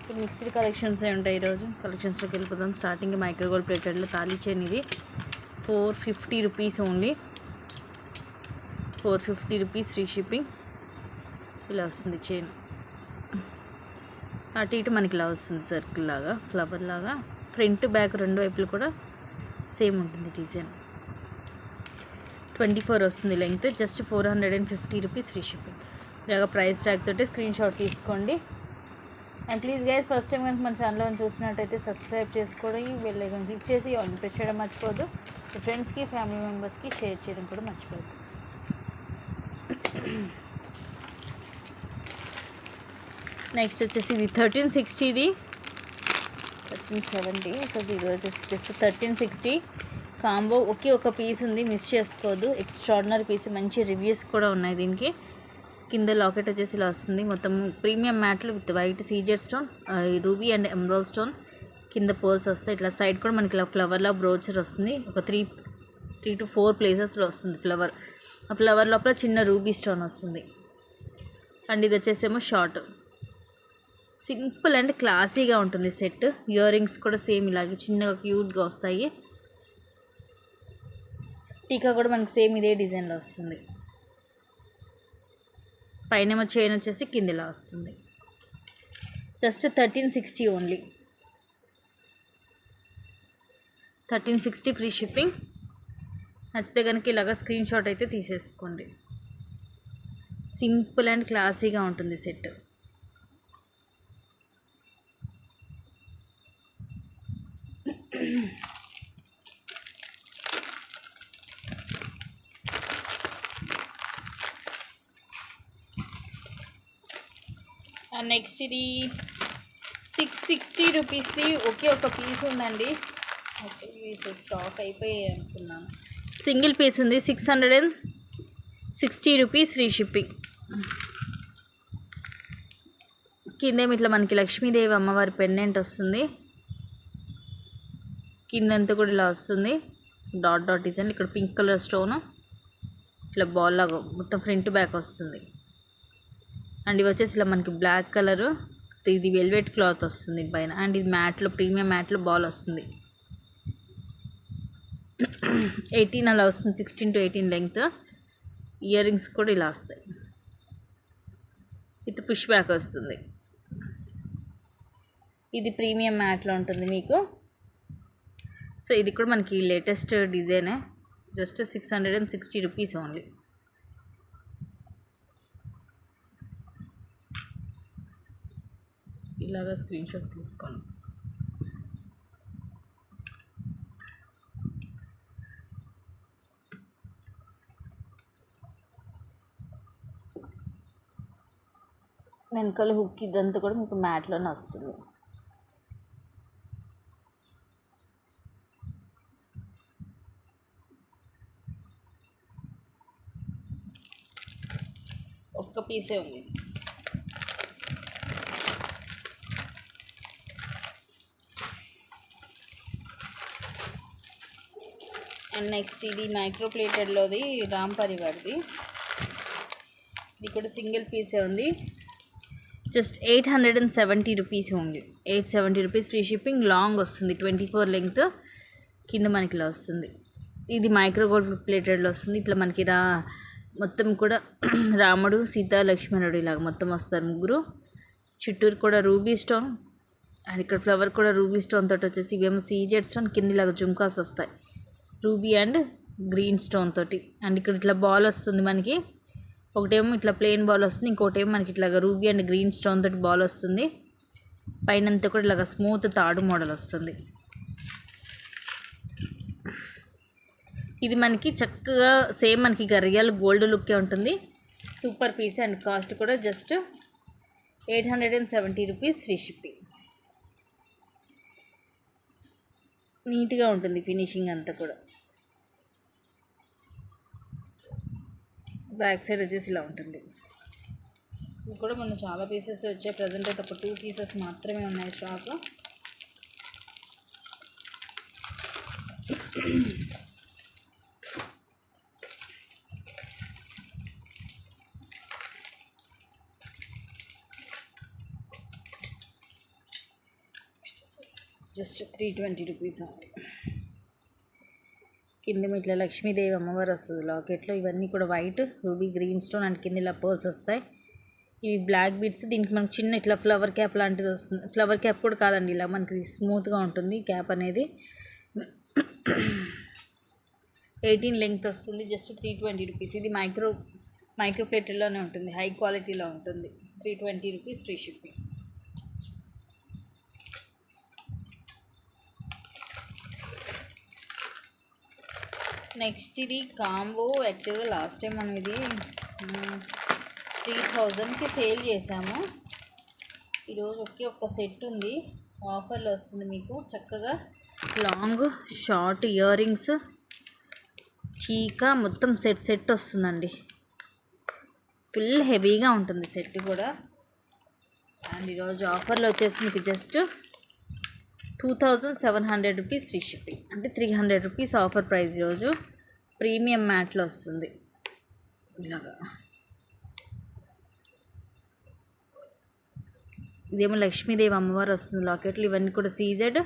సో మిక్స్డ్ కలెక్షన్స్ ఉంటాయి ఈరోజు. కలెక్షన్స్లోకి వెళ్ళిపోతాం. స్టార్టింగ్ మైక్రో గోల్డ్ ప్లేటెడ్లో తాళీ చైన్. ఇది 450 rupees only. 450 rupees free shipping. ఇలా వస్తుంది చైన్. అటు ఇటు మనకి ఇలా వస్తుంది సర్కిల్ లాగా, ఫ్లవర్ లాగా. ఫ్రంట్ బ్యాక్ రెండు వైపులు కూడా సేమ్ ఉంటుంది డిజైన్. 24 వస్తుంది length. Just 450 rupees free shipping. ఇలాగ ప్రైస్ ట్యాగ్ తోటి స్క్రీన్ షాట్ తీసుకోండి. And please guys, first time కనుక మన ఛానల్లో చూసినట్టయితే సబ్స్క్రైబ్ చేసుకోవడం, ఈ బెల్ ఐకాన్ క్లిక్ చేసి ఆల్ ప్రెస్ చేయడం మర్చిపోద్దు. మీ ఫ్రెండ్స్కి, ఫ్యామిలీ మెంబర్స్కి షేర్ చేయడం కూడా మర్చిపోద్దు. నెక్స్ట్ వచ్చేసి ఇది 1360, 1370. సో ఈరోజు జస్ట్ 1360 కాంబో. ఒకే ఒక పీస్ ఉంది, మిస్ చేసుకోవద్దు. ఎక్స్ట్రాడినరీ పీస్, మంచి రివ్యూస్ కూడా ఉన్నాయి దీనికి. కింద లాకెట్ వచ్చేసి ఇలా వస్తుంది. మొత్తం ప్రీమియం మ్యాట్లు with white CZ stone, ruby and emerald stone. కింద పర్ల్స్ వస్తాయి. ఇట్లా సైడ్ కూడా మనకి ఇలా ఫ్లవర్లా బ్రోచర్ వస్తుంది. ఒక 3 to 4 ప్లేసెస్లో వస్తుంది ఫ్లవర్. ఆ ఫ్లవర్ లోపల చిన్న రూబీ స్టోన్ వస్తుంది. అండ్ ఇది వచ్చేసేమో షార్ట్. సింపుల్ అండ్ క్లాసీగా ఉంటుంది సెట్. ఇయర్ రింగ్స్ కూడా సేమ్ ఇలాగే చిన్నగా క్యూట్గా వస్తాయి. టీకా కూడా మనకి సేమ్ ఇదే డిజైన్లో వస్తుంది. పైన చైన్ వచ్చేసి కింద ఇలా వస్తుంది. Just 1360 only. 1360 free shipping. నచ్చితే కనుక ఇలాగా స్క్రీన్ షాట్ అయితే తీసేసుకోండి. సింపుల్ అండ్ క్లాసీగా ఉంటుంది సెట్. నెక్స్ట్ ఇది 660 రూపీస్ది ఒకే ఒక పీస్ ఉందండి. ఓకే పీస్ స్టాక్ అయిపోయాయి అనుకున్నాను. సింగిల్ పీస్ ఉంది. 660 రూపీస్ ఫ్రీ షిప్పింగ్. కిందేమి ఇట్లా మనకి లక్ష్మీదేవి అమ్మవారి పెండెంట్ వస్తుంది. కిందంతా కూడా ఇలా వస్తుంది డాట్ డాట్ డిజైన్. ఇక్కడ పింక్ కలర్ స్టోన్ ఇట్లా బాల్ లాగా మొత్తం ఫ్రంట్ బ్యాక్ వస్తుంది. అండ్ ఇవి వచ్చేసి ఇలా మనకి బ్లాక్ కలరు, ఇది వెల్వెట్ క్లాత్ వస్తుంది పైన. అండ్ ఇది మ్యాట్లో, ప్రీమియం మ్యాట్లో బాల్ వస్తుంది. 18 అలా వస్తుంది. 16 to 18 లెంగ్త్. ఇయర్ రింగ్స్ కూడా ఇలా వస్తాయి. ఇది పుష్ బ్యాక్ వస్తుంది. ఇది ప్రీమియం మ్యాట్లో ఉంటుంది మీకు. సో ఇది కూడా మనకి లేటెస్ట్ డిజైనే. Just 660 rupees only. ఇలాగా స్క్రీన్ షాట్ తీసుకోండి. వెనకాల హుక్ ఇదంతా కూడా మీకు మ్యాట్లోనే వస్తుంది. ఒక్క పీసే ఉంది. అండ్ నెక్స్ట్ ఇది మైక్రో ప్లేటెడ్లోది రామ్ పరివార్ది. ఇది కూడా సింగిల్ పీసే ఉంది. Just 870 rupees only. 870 rupees free shipping. Long వస్తుంది, 24 లెంగ్త్. కింద మనకి ఇలా వస్తుంది. ఇది మైక్రో గోల్డ్ ప్లేటెడ్లో వస్తుంది. ఇట్లా మనకి మొత్తం కూడా రాముడు, సీత, లక్ష్మణుడు ఇలాగ మొత్తం వస్తారు ముగ్గురు. చుట్టూరు కూడా రూబీ స్టోన్ అండ్ ఇక్కడ ఫ్లవర్ కూడా రూబీ స్టోన్ తోటి వచ్చేసి ఇవేమో సీజెడ్ స్టోన్, కింద ఇలాగ జుమ్కాస్ వస్తాయి రూబీ అండ్ గ్రీన్ స్టోన్ తోటి. అండ్ ఇక్కడ ఇట్లా బాల్ వస్తుంది మనకి. ఒకటేమో ఇట్లా ప్లెయిన్ బాల్ వస్తుంది, ఇంకోటేమో మనకి ఇట్లాగా రూబీ అండ్ గ్రీన్ స్టోన్ తోటి బాల్ వస్తుంది. పైనంతా కూడా ఇలాగ స్మూత్ తాడు మోడల్ వస్తుంది. ఇది మనకి చక్కగా సేమ్ మనకి రియల్ గోల్డ్ లుక్కే ఉంటుంది. సూపర్ పీస్ అండ్ కాస్ట్ కూడా జస్ట్ 870 రూపీస్ ఫ్రీ షిప్పింగ్. నీట్గా ఉంటుంది ఫినిషింగ్ అంతా కూడా. బ్యాక్ సైడ్ వచ్చేసి ఇలా ఉంటుంది. ఇది కూడా మన చాలా పీసెస్ వచ్చాయి. ప్రజెంట్ అయితే ఒక 2 పీసెస్ మాత్రమే ఉన్నాయి స్టాక్. జస్ట్ 320 రూపీస్ అండి. కింద ఇట్లా లక్ష్మీదేవి అమ్మవారు వస్తుంది లాకెట్లో. ఇవన్నీ కూడా white, ruby, green stone and కింద ఇలా పర్ల్స్ వస్తాయి. ఇవి బ్లాక్ బీడ్స్. దీనికి మనకు చిన్న ఇట్లా ఫ్లవర్ క్యాప్ లాంటిది వస్తుంది. ఫ్లవర్ క్యాప్ కూడా కాదండి, ఇలా మనకి స్మూత్గా ఉంటుంది క్యాప్ అనేది. 18 లెంగ్త్ వస్తుంది. Just 320 rupees. ఇది మైక్రో ప్లేటెడ్లోనే ఉంటుంది, హై క్వాలిటీలో ఉంటుంది. 320 రూపీస్ ఫ్రీ షిప్పింగ్. నెక్స్ట్ ఇది కాంబో. యాక్చువల్గా లాస్ట్ టైం మనం ఇది 3000కి సేల్ చేసాము. ఈరోజు ఒక్క సెట్ ఉంది, ఆఫర్లో వస్తుంది మీకు. చక్కగా లాంగ్ షార్ట్ ఇయర్ రింగ్స్, చీకా మొత్తం సెట్ వస్తుందండి. ఫుల్ హెవీగా ఉంటుంది సెట్ కూడా. అండ్ ఈరోజు ఆఫర్లో వచ్చేసి మీకు జస్ట్ 2700 రూపీస్ ఫ్రీ షిప్పింగ్. అంటే 300 రూపీస్ ఆఫర్ ప్రైస్ ఈరోజు. ప్రీమియం మ్యాట్లో వస్తుంది ఇలాగా. ఇదేమో లక్ష్మీదేవి అమ్మవారు వస్తుంది లాకెట్లు. ఇవన్నీ కూడా సీజెడ్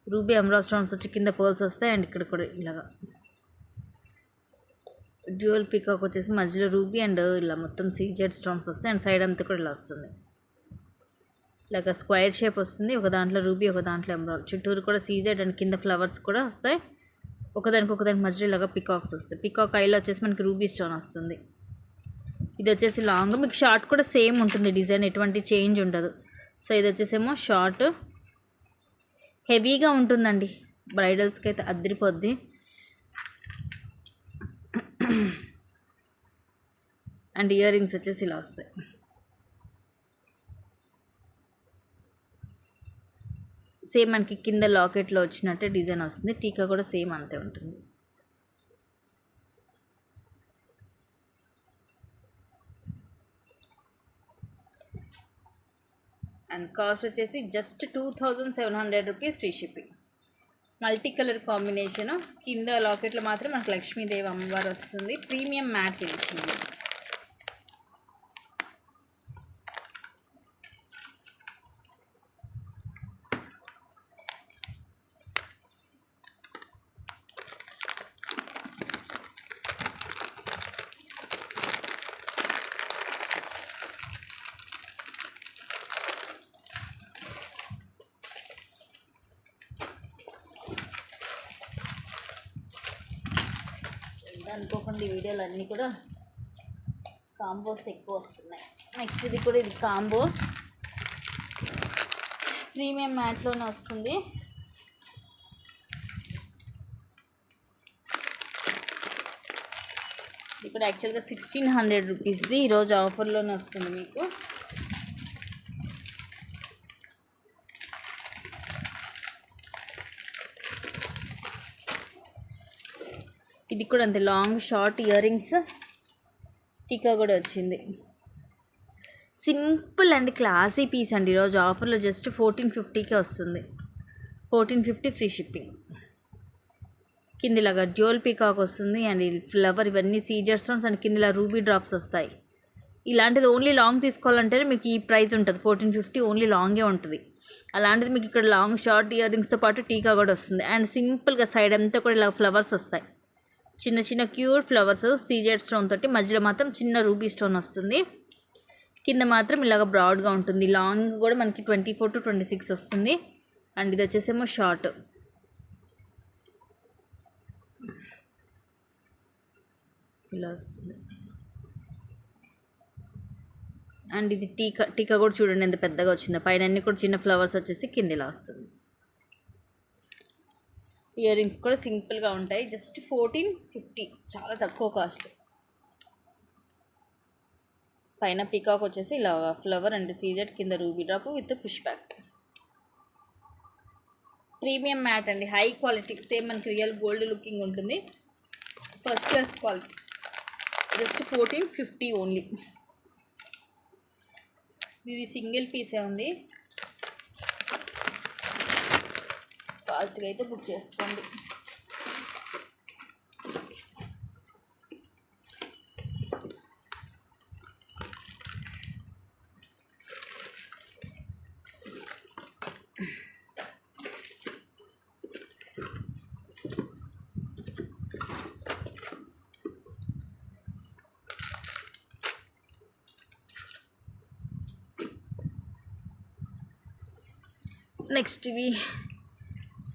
రూబీ ఎమరాల్డ్ స్టోన్స్ వచ్చి కింద పర్ల్స్ వస్తాయి. అండ్ ఇక్కడ కూడా ఇలాగా డ్యూయల్ పీకాక్ వచ్చేసి మధ్యలో రూబీ అండ్ ఇలా మొత్తం సీజెడ్ స్టోన్స్ వస్తాయి. అండ్ సైడ్ అంతా కూడా ఇలా వస్తుంది. ఇలాగ స్క్వైర్ షేప్ వస్తుంది. ఒక దాంట్లో రూబీ, ఒక దాంట్లో ఎమరాల్డ్. చుట్టూరు కూడా సీజెడ్ అండ్ కింద ఫ్లవర్స్ కూడా వస్తాయి. ఒకదానికి మధ్యలో ఇలాగా పికాక్స్ వస్తాయి. పికాక్ ఐలో వచ్చేసి మనకి రూబీ స్టోన్ వస్తుంది. ఇది వచ్చేసి లాంగ్. మీకు షార్ట్ కూడా సేమ్ ఉంటుంది డిజైన్, ఎటువంటి చేంజ్ ఉండదు. సో ఇది వచ్చేసేమో షార్ట్. హెవీగా ఉంటుందండి, బ్రైడల్స్కి అయితే అదిరిపోద్ది. అండ్ ఇయర్ రింగ్స్ వచ్చేసి ఇలా వస్తాయి. సేమ్ మనకి కింద లాకెట్లో వచ్చినట్టే డిజైన్ వస్తుంది. టీకా కూడా సేమ్ అంతే ఉంటుంది. అండ్ కాస్ట్ వచ్చేసి just 2700 rupees free shipping. Multi colour combination. కింద లాకెట్లో మాత్రం మనకు లక్ష్మీదేవి అమ్మవారు వస్తుంది. Premium matte finishing. అనుకోకుండా ఈ వీడియోలు అన్నీ కూడా కాంబోస్ ఎక్కువ వస్తున్నాయి. నెక్స్ట్ ఇది కూడా ఇది కాంబో. ప్రీమియం మ్యాట్లోనే వస్తుంది. ఇక్కడ యాక్చువల్గా 1600 రూపీస్ది, ఈరోజు ఆఫర్లోనే వస్తుంది మీకు. ఇది కూడా అంతే, లాంగ్ షార్ట్ ఇయర్ రింగ్స్, టీకా కూడా వచ్చింది. సింపుల్ అండ్ క్లాసీ పీస్ అండి. ఈరోజు ఆఫర్లో జస్ట్ 1450కే వస్తుంది. 1450 ఫ్రీ షిప్పింగ్. కిందిలాగా డ్యూయల్ పీకాక్ వస్తుంది అండ్ ఫ్లవర్, ఇవన్నీ సీజర్ స్టోన్స్ అండ్ కిందిలా రూబీ డ్రాప్స్ వస్తాయి. ఇలాంటిది ఓన్లీ లాంగ్ తీసుకోవాలంటే మీకు ఈ ప్రైస్ ఉంటుంది, 1450 ఓన్లీ లాంగే ఉంటుంది. అలాంటిది మీకు ఇక్కడ లాంగ్ షార్ట్ ఇయర్ రింగ్స్తో పాటు టీకా కూడా వస్తుంది. అండ్ సింపుల్గా సైడ్ అంతా కూడా ఇలా ఫ్లవర్స్ వస్తాయి, చిన్న చిన్న క్యూట్ ఫ్లవర్స్ సీజెడ్ స్టోన్ తోటి, మధ్యలో మాత్రం చిన్న రూబీ స్టోన్ వస్తుంది. కింద మాత్రం ఇలాగ బ్రాడ్గా ఉంటుంది. లాంగ్ కూడా మనకి 24 to 26 వస్తుంది. అండ్ ఇది వచ్చేసేమో షార్ట్. ఇలా వస్తుంది. అండ్ ఇది టీకా కూడా చూడండి ఎంత పెద్దగా వచ్చిందో. పైన అన్ని కూడా చిన్న ఫ్లవర్స్ వచ్చేసి కింద ఇలా వస్తుంది. ఇయర్ రింగ్స్ కూడా సింపుల్గా ఉంటాయి, జస్ట్ 1450, చాలా తక్కువ కాస్ట్. పైన పీకాక్ వచ్చేసి ఇలా ఫ్లవర్ అండ్ సీజెడ్, కింద ruby drop with push back. Premium matte అండి, హై క్వాలిటీ, సేమ్ మనకి రియల్ గోల్డ్ లుకింగ్ ఉంటుంది, first class quality. Just 1450 only. ఇది సింగిల్ పీసే ఉంది, ఫాస్ట్గా అయితే బుక్ చేసుకోండి. నెక్స్ట్ ఇవి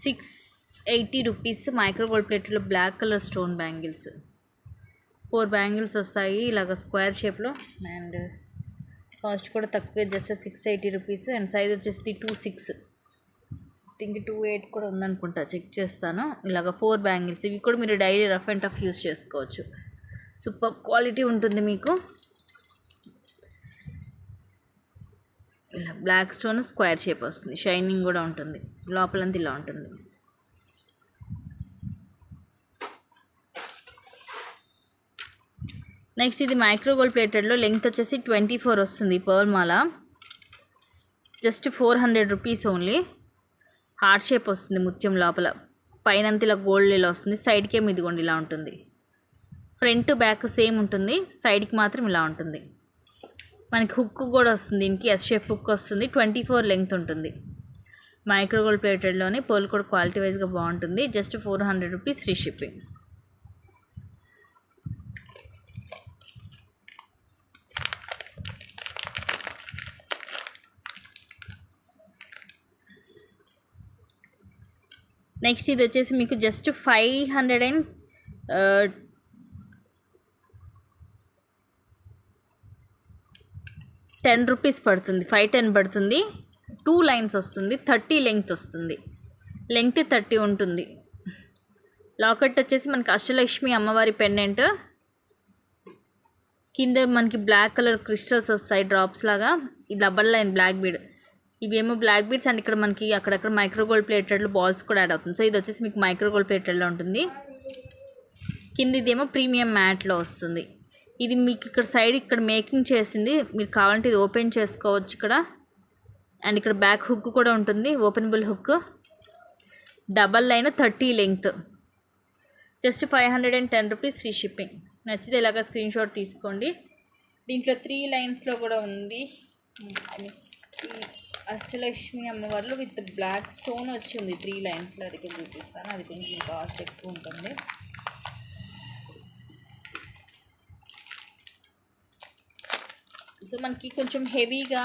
680 రూపీస్ మైక్రో గోల్డ్ ప్లేట్లో black colour stone bangles. 4 bangles వస్తాయి ఇలాగ స్క్వేర్ షేప్లో. అండ్ కాస్ట్ కూడా తక్కువే, జస్ట్ 680 రూపీస్. అండ్ సైజ్ వచ్చేసి 26, థింక్ 28 కూడా ఉందనుకుంటా, చెక్ చేస్తాను. ఇలాగ 4 బ్యాంగిల్స్, ఇవి కూడా మీరు daily rough and tough use చేసుకోవచ్చు. సూపర్ క్వాలిటీ ఉంటుంది మీకు. ఇలా బ్లాక్ స్టోన్ స్క్వేర్ షేప్ వస్తుంది, షైనింగ్ కూడా ఉంటుంది, లోపలంతా ఇలా ఉంటుంది. నెక్స్ట్ ఇది మైక్రో గోల్డ్ ప్లేటెడ్లో లెంగ్త్ వచ్చేసి 24 వస్తుంది. పర్ల్ మాల just 400 rupees only. Heart shape వస్తుంది ముత్యం లోపల, పైనంతా ఇలా గోల్డ్ ఇలా వస్తుంది, సైడ్కి ఏమి ఇదిగోండి ఇలా ఉంటుంది. ఫ్రంట్ బ్యాక్ సేమ్ ఉంటుంది, సైడ్కి మాత్రం ఇలా ఉంటుంది. మనకి హుక్ కూడా వస్తుంది, దీనికి ఎస్ షేప్ హుక్ వస్తుంది. 24 లెంగ్త్ ఉంటుంది. మైక్రో గోల్డ్ ప్లేటెడ్లోని పర్ల్ కూడా క్వాలిటీ వైజ్గా బాగుంటుంది. Just 400 rupees free shipping. Next ఇది వచ్చేసి మీకు జస్ట్ 510 రూపీస్ పడుతుంది, 510 పడుతుంది. 2 లైన్స్ వస్తుంది, 30 లెంగ్త్ వస్తుంది, లెంగ్త్ 30 ఉంటుంది. లాకెట్ వచ్చేసి మనకి అష్టలక్ష్మి అమ్మవారి పెండెంట్, కింద మనకి బ్లాక్ కలర్ క్రిస్టల్స్ వస్తాయి డ్రాప్స్ లాగా. ఈ డబల్ లైన్ బ్లాక్ బీడ్, ఇవేమో బ్లాక్ బీడ్స్. అండ్ ఇక్కడ మనకి అక్కడక్కడ మైక్రో గోల్డ్ ప్లేటెడ్లో బాల్స్ కూడా యాడ్ అవుతుంది. సో ఇది వచ్చేసి మీకు మైక్రో గోల్డ్ ప్లేటెడ్లో ఉంటుంది. కింద ఇదేమో ప్రీమియం మ్యాట్లో వస్తుంది. ఇది మీకు ఇక్కడ సైడ్ ఇక్కడ మేకింగ్ చేసింది, మీరు కావాలంటే ఇది ఓపెన్ చేసుకోవచ్చు ఇక్కడ. అండ్ ఇక్కడ బ్యాక్ హుక్ కూడా ఉంటుంది, openable hook. Double line 30 length, just 510 rupees free shipping. నచ్చితే ఇలాగ స్క్రీన్ షాట్ తీసుకోండి. దీంట్లో 3 లైన్స్లో కూడా ఉంది. ఐ మీన్ ఈ అష్టలక్ష్మి అమ్మవారిలో విత్ బ్లాక్ స్టోన్ వచ్చి ఉంది 3 లైన్స్లో. అది కూడా చూపిస్తాను, అది కొంచెం కాస్ట్ ఎక్కువ ఉంటుంది. సో మనకి కొంచెం హెవీగా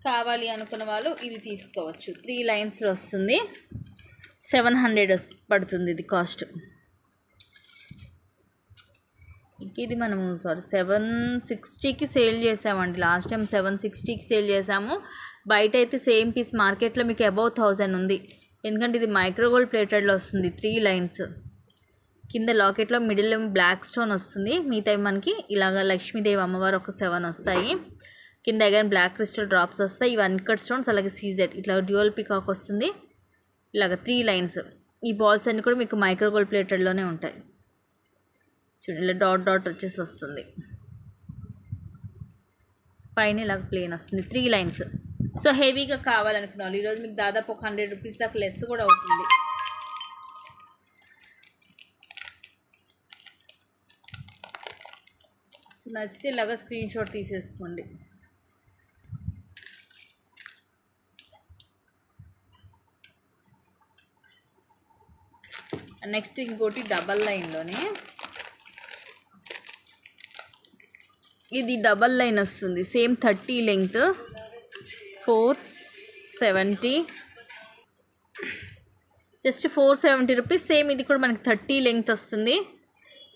కావాలి అనుకున్న వాళ్ళు ఇది తీసుకోవచ్చు. 3 లైన్స్లో వస్తుంది, 700 పడుతుంది ఇది కాస్ట్. ఇంక ఇది మనము 760కి సేల్ చేసామండి. లాస్ట్ టైం 760కి సేల్ చేసాము. బయట అయితే సేమ్ పీస్ మార్కెట్లో మీకు అబౌవ్ 1000 ఉంది. ఎందుకంటే ఇది మైక్రోగోల్డ్ ప్లేటెడ్లో వస్తుంది, 3 లైన్స్. కింద లాకెట్లో మిడిల్ బ్లాక్ స్టోన్ వస్తుంది. మిగతా మనకి ఇలాగ లక్ష్మీదేవి అమ్మవారు ఒక 7 వస్తాయి. కింద అగైన్ బ్లాక్ క్రిస్టల్ డ్రాప్స్ వస్తాయి. ఇవి అన్కట్ స్టోన్స్, అలాగే సీజెడ్ ఇట్లా డ్యూయల్ పికాక్ వస్తుంది. ఇలాగ 3 లైన్స్. ఈ బాల్స్ అన్నీ కూడా మీకు మైక్రోగోల్డ్ ప్లేటెడ్లోనే ఉంటాయి. చూడండి ఇలా డాట్ డాట్ వచ్చేసి వస్తుంది. పైన ఇలాగ ప్లేన్ వస్తుంది, 3 లైన్స్. సో హెవీగా కావాలనుకున్నాను ఈరోజు మీకు దాదాపు ఒక 100 రూపీస్ దాకా లెస్ కూడా అవుతుంది. సో నచ్చితే ఇలాగ స్క్రీన్ షాట్ తీసేసుకోండి. నెక్స్ట్ ఇంకోటి డబల్ లైన్లోనే, ఇది డబల్ లైన్ వస్తుంది. Same 30 length, 470, just 470 rupees. Same ఇది కూడా మనకి 30 లెంగ్త్ వస్తుంది.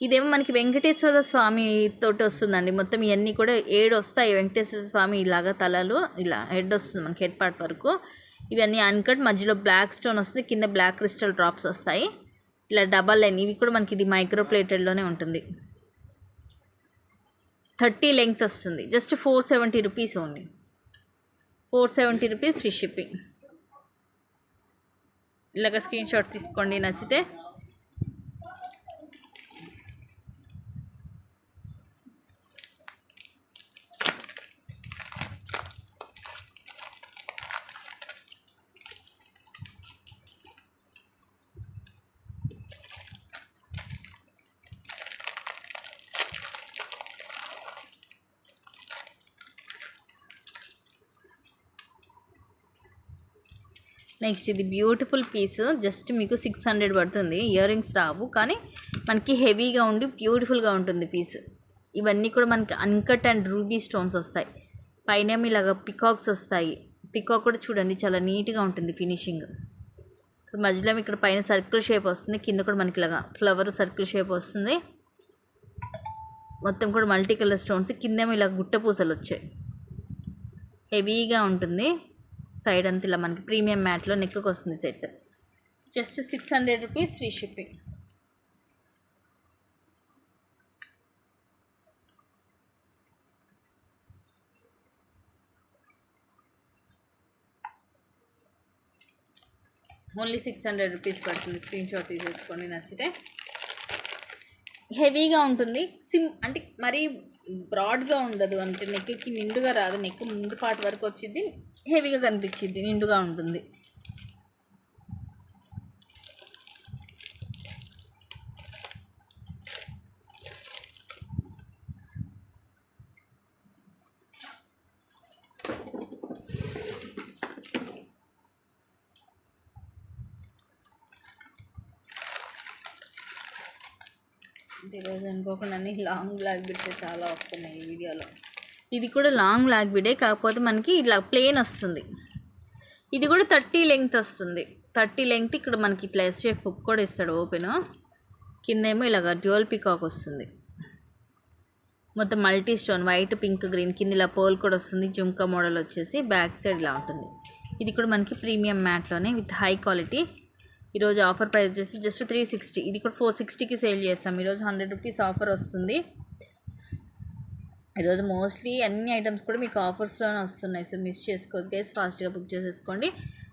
ఇదేమో మనకి వెంకటేశ్వర స్వామి తోటి వస్తుందండి. మొత్తం ఇవన్నీ కూడా 7 వస్తాయి. వెంకటేశ్వర స్వామి ఇలాగా తలలు, ఇలా హెడ్ వస్తుంది మనకి, హెడ్ పార్ట్ వరకు. ఇవన్నీ అన్కట్, మధ్యలో బ్లాక్ స్టోన్ వస్తుంది, కింద బ్లాక్ క్రిస్టల్ డ్రాప్స్ వస్తాయి. ఇలా డబల్ లైన్. ఇవి కూడా మనకి ఇది మైక్రో ప్లేటెడ్లోనే ఉంటుంది. 30 లెంగ్త్ వస్తుంది. Just 470 rupees only. 470 rupees free shipping. ఇలాగ స్క్రీన్ షాట్ తీసుకోండి నచ్చితే. నెక్స్ట్ ఇది బ్యూటిఫుల్ పీస్. జస్ట్ మీకు 600 పడుతుంది. ఇయర్ రింగ్స్ రావు, కానీ మనకి హెవీగా ఉండి బ్యూటిఫుల్గా ఉంటుంది పీస్. ఇవన్నీ కూడా మనకి అన్కట్ అండ్ రూబీ స్టోన్స్ వస్తాయి. పైన ఇలాగ పికాక్స్ వస్తాయి. పికాక్ కూడా చూడండి చాలా నీట్గా ఉంటుంది ఫినిషింగ్. ఇక్కడ మధ్యలో ఇక్కడ పైన సర్కిల్ షేప్ వస్తుంది, కింద కూడా మనకి ఇలాగా ఫ్లవర్ సర్కిల్ షేప్ వస్తుంది. మొత్తం కూడా మల్టీ కలర్ స్టోన్స్. కిందేమో ఇలా గుట్ట పూసలు వచ్చాయి. హెవీగా ఉంటుంది. సైడ్ అంతా ఇలా మనకి ప్రీమియం మ్యాట్లో నెక్కి వస్తుంది set. Just 600 rupees free shipping. Only 600 rupees పడుతుంది. స్క్రీన్ షాట్ తీసేసుకోండి నచ్చితే. హెవీగా ఉంటుంది. అంటే మరీ బ్రాడ్గా ఉండదు, అంటే నెక్కి నిండుగా రాదు. నెక్ ముందు పార్ట్ వరకు వచ్చింది, హెవీగా కనిపించింది, నిండుగా ఉంటుంది. ఈరోజు అనుకోకుండా అన్ని లాంగ్ బ్లాక్ బిడ్స్ చాలా వస్తున్నాయి ఈ వీడియోలో. ఇది కూడా లాంగ్ బ్లాక్ బిడే, కాకపోతే మనకి ఇలా ప్లెయిన్ వస్తుంది. ఇది కూడా 30 లెంగ్త్ వస్తుంది. 30 లెంగ్త్. ఇక్కడ మనకి ఇట్లా ఎస్ షేప్ హుక్ కూడా ఇస్తాడు ఓపెన్. కిందేమో ఇలాగ డ్యూయల్ పికాక్ వస్తుంది. మొత్తం multi stone, white pink green. కింద ఇలా పోల్ కూడా వస్తుంది. జుంకా మోడల్ వచ్చేసి బ్యాక్ సైడ్ ఇలా ఉంటుంది. ఇది కూడా మనకి ప్రీమియం మ్యాట్లోనే విత్ హై క్వాలిటీ. ఈరోజు ఆఫర్ ప్రైస్ వచ్చేసి జస్ట్ 360. ఇది కూడా 460కి సేల్ చేస్తాం. ఈరోజు 100 రూపీస్ ఆఫర్ వస్తుంది. ఈరోజు మోస్ట్లీ అన్ని ఐటమ్స్ కూడా మీకు ఆఫర్స్లోనే వస్తున్నాయి. సో మిస్ చేసుకోవద్దు గైస్, ఫాస్ట్గా బుక్ చేసేసుకోండి.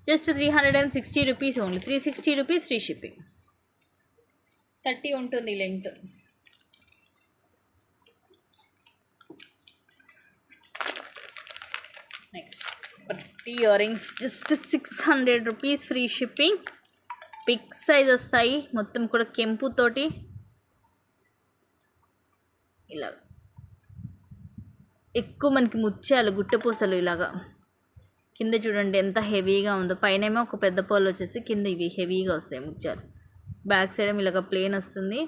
Just 360 rupees only. 360 rupees free shipping. 30 ఉంటుంది లెంగ్త్. నెక్స్ట్ ప్రతి earrings just 600 rupees free shipping. Big size వస్తాయి. మొత్తం కూడా కెంపుతోటి ఇలా ఎక్కువ మనకి ముత్యాలు, గుట్టపూసలు ఇలాగా. కింద చూడండి ఎంత హెవీగా ఉందో. పైనేమో ఒక పెద్ద పోల్ వచ్చేసి కింద ఇవి హెవీగా వస్తాయి ముత్యాలు. బ్యాక్ సైడ్ ఇలాగ ప్లేన్ వస్తుంది.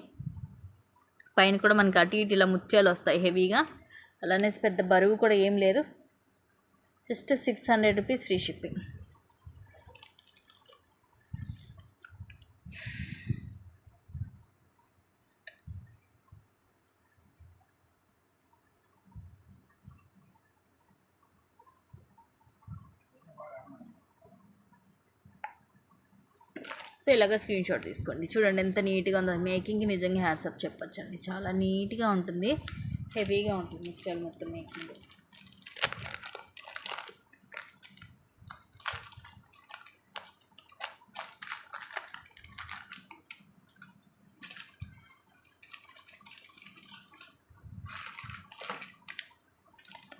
పైన కూడా మనకి అటు ఇటు ఇలా ముత్యాలు వస్తాయి హెవీగా. అలానే పెద్ద బరువు కూడా ఏం లేదు. Just 600 rupees free shipping. So ఇలాగ స్క్రీన్ షాట్ తీసుకోండి. చూడండి ఎంత నీట్గా ఉందో. మేకింగ్కి నిజంగా హ్యాట్సప్ చెప్పొచ్చండి. చాలా నీట్గా ఉంటుంది, హెవీగా ఉంటుంది ముత్యాలు మొత్తం మేకింగ్.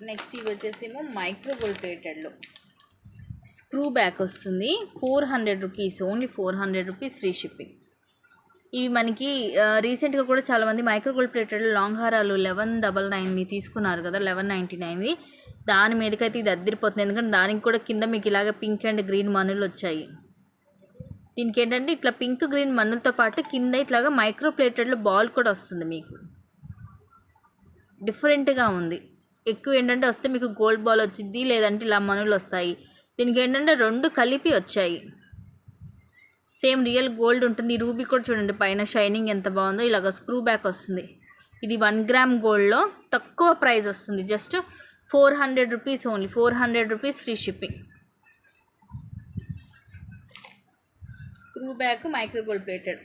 నెక్స్ట్ ఇవి వచ్చేసేమో మైక్రో గోల్డ్ ప్లేటెడ్లో స్క్రూ బ్యాక్ వస్తుంది. 400 rupees, only 400 rupees, free shipping. ఇవి మనకి రీసెంట్గా కూడా చాలామంది మైక్రో గోల్డ్ ప్లేటెడ్ లాంగ్ హారాలు 1199 తీసుకున్నారు కదా, 1199. దాని మీదకైతే ఇది అద్దరిపోతుంది. ఎందుకంటే దానికి కూడా కింద మీకు ఇలాగ పింక్ అండ్ గ్రీన్ మనులు వచ్చాయి. దీనికి ఏంటంటే ఇట్లా పింక్ గ్రీన్ మన్నులతో పాటు కింద ఇట్లాగా మైక్రో ప్లేటెడ్లో బాల్ కూడా వస్తుంది. మీకు డిఫరెంట్గా ఉంది. ఎక్కువ ఏంటంటే వస్తే మీకు గోల్డ్ బాల్ వచ్చింది, లేదంటే ఇలా మనులు వస్తాయి. దీనికి ఏంటంటే రెండు కలిపి వచ్చాయి. సేమ్ రియల్ గోల్డ్ ఉంటుంది. రూబీ కూడా చూడండి పైన షైనింగ్ ఎంత బాగుందో. ఇలాగ స్క్రూ బ్యాక్ వస్తుంది. ఇది 1 గ్రామ్ గోల్డ్లో తక్కువ ప్రైస్ వస్తుంది. Just 400 rupees, only 400 rupees, free shipping. Screw back micro gold plated.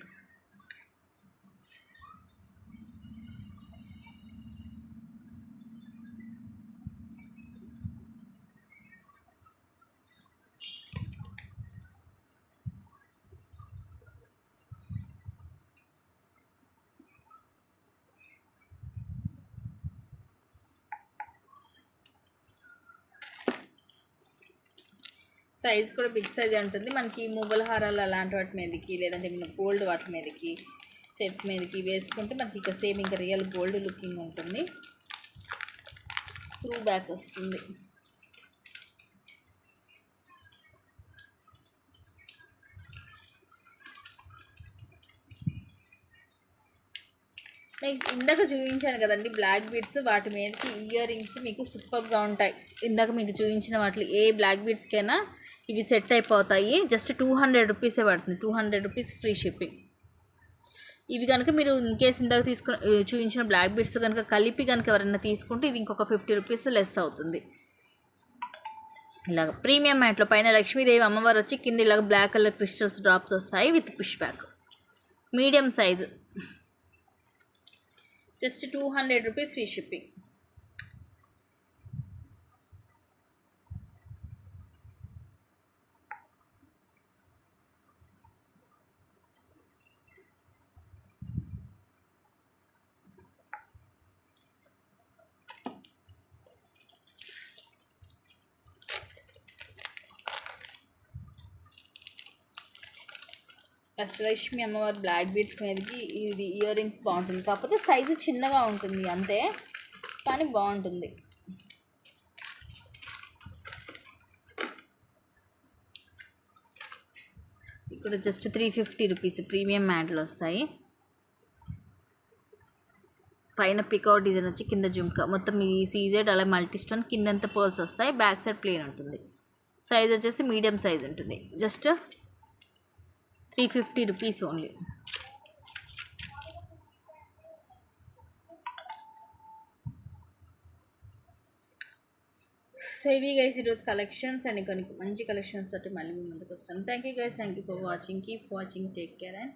Size కూడా బిగ్ సైజ్ ఉంటుంది. మనకి మువ్వల హారాలు అలాంటి వాటి మీదకి, లేదంటే మన గోల్డ్ వాటి మీదకి, సెట్స్ మీదకి వేసుకుంటే మనకి ఇక సేమ్ ఇంకా రియల్ గోల్డ్ లుకింగ్ ఉంటుంది. స్క్రూ బ్యాక్ వస్తుంది. నెక్స్ట్ ఇందాక చూపించాను కదండి బ్లాక్ బీడ్స్, వాటి మీదకి ఇయర్ రింగ్స్ మీకు సూపర్గా ఉంటాయి. ఇందాక మీకు చూపించిన వాటిలో ఏ బ్లాక్ బీడ్స్కైనా ఇవి సెట్ అయిపోతాయి. జస్ట్ 200 రూపీసే పడుతుంది. 200 రూపీస్, ఫ్రీ షిప్పింగ్. ఇవి కనుక మీరు ఇన్కేస్ ఇందాక చూపించిన బ్లాక్ బీడ్స్ కనుక కలిపి కనుక ఎవరైనా తీసుకుంటే ఇది ఇంకొక 50 రూపీస్ లెస్ అవుతుంది. ఇలాగ ప్రీమియం మ్యాట్లో పైన లక్ష్మీదేవి అమ్మవారు వచ్చి కింద ఇలాగ బ్లాక్ కలర్ క్రిస్టల్స్ డ్రాప్స్ వస్తాయి with push back. Medium size, just 200 rupees, free shipping. Ashtalakshmi అమ్మవారి బ్లాక్ బీడ్స్ మీదకి ఇది ఇయర్ రింగ్స్ బాగుంటుంది. కాకపోతే సైజు చిన్నగా ఉంటుంది అంతే, కానీ బాగుంటుంది. ఇక్కడ జస్ట్ 350 రూపీస్, ప్రీమియం మ్యాట్లు వస్తాయి. పైన పికౌట్ డిజైన్ వచ్చి కింద జుమ్కా మొత్తం ఈ సీజెడ్ అలా మల్టీ స్టోన్, కిందంతా పర్ల్స్ వస్తాయి. బ్యాక్ సైడ్ ప్లేన్ ఉంటుంది. సైజ్ వచ్చేసి మీడియం సైజ్ ఉంటుంది. Just 350 rupees only. సో ఇవి గైస్ ఈరోజు కలెక్షన్స్ అండ్ కొన్ని మంచి కలెక్షన్స్ తోటి మళ్ళీ మీ ముందుకు వస్తాను. Thank you guys, thank you for watching. Keep watching, take care and